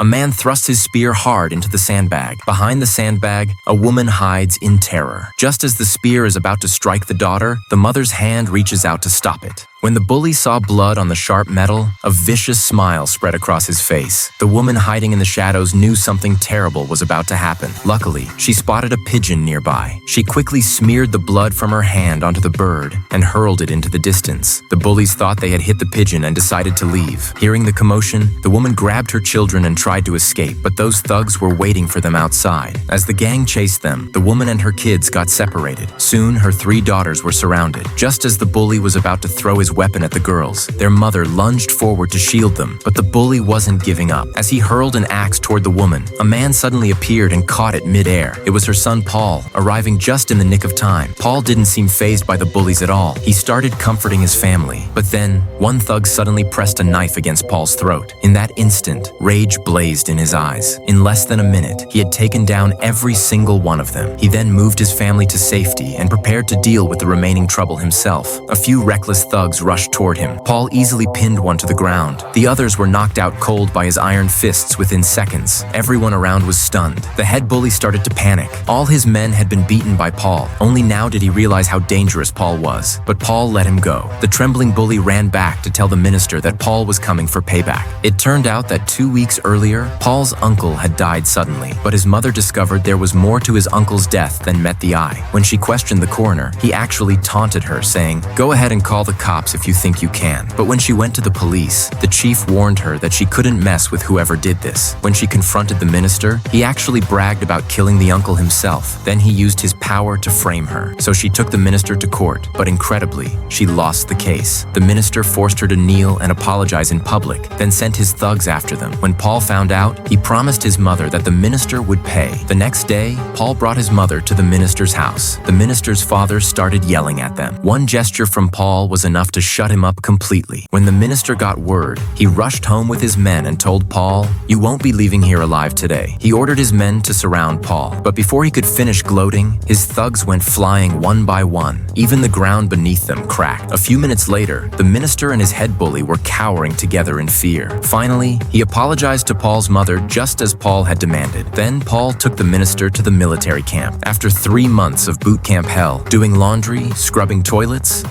A man thrusts his spear hard into the sandbag. Behind the sandbag, a woman hides in terror. Just as the spear is about to strike the daughter, the mother's hand reaches out to stop it. When the bully saw blood on the sharp metal, a vicious smile spread across his face. The woman hiding in the shadows knew something terrible was about to happen. Luckily, she spotted a pigeon nearby. She quickly smeared the blood from her hand onto the bird and hurled it into the distance. The bullies thought they had hit the pigeon and decided to leave. Hearing the commotion, the woman grabbed her children and tried to escape, but those thugs were waiting for them outside. As the gang chased them, the woman and her kids got separated. Soon, her 3 daughters were surrounded. Just as the bully was about to throw his weapon at the girls, their mother lunged forward to shield them, but the bully wasn't giving up. As he hurled an axe toward the woman, a man suddenly appeared and caught it mid-air. It was her son Paul, arriving just in the nick of time. Paul didn't seem fazed by the bullies at all. He started comforting his family, but then one thug suddenly pressed a knife against Paul's throat. In that instant, rage blazed in his eyes. In less than a minute, he had taken down every single one of them. He then moved his family to safety and prepared to deal with the remaining trouble himself. A few reckless thugs rushed toward him. Paul easily pinned one to the ground. The others were knocked out cold by his iron fists within seconds. Everyone around was stunned. The head bully started to panic. All his men had been beaten by Paul. Only now did he realize how dangerous Paul was. But Paul let him go. The trembling bully ran back to tell the minister that Paul was coming for payback. It turned out that 2 weeks earlier, Paul's uncle had died suddenly, but his mother discovered there was more to his uncle's death than met the eye. When she questioned the coroner, he actually taunted her, saying, "Go ahead and call the cops if you think you can." But when she went to the police, the chief warned her that she couldn't mess with whoever did this. When she confronted the minister, he actually bragged about killing the uncle himself. Then he used his power to frame her. So she took the minister to court, but incredibly, she lost the case. The minister forced her to kneel and apologize in public, then sent his thugs after them. When Paul found out, he promised his mother that the minister would pay. The next day, Paul brought his mother to the minister's house. The minister's father started yelling at them. One gesture from Paul was enough to shut him up completely. When the minister got word, he rushed home with his men and told Paul, "You won't be leaving here alive today." He ordered his men to surround Paul, but before he could finish gloating, his thugs went flying one by one. Even the ground beneath them cracked. A few minutes later, the minister and his head bully were cowering together in fear. Finally, he apologized to Paul's mother just as Paul had demanded. Then Paul took the minister to the military camp. After 3 months of boot camp hell, doing laundry, scrubbing toilets,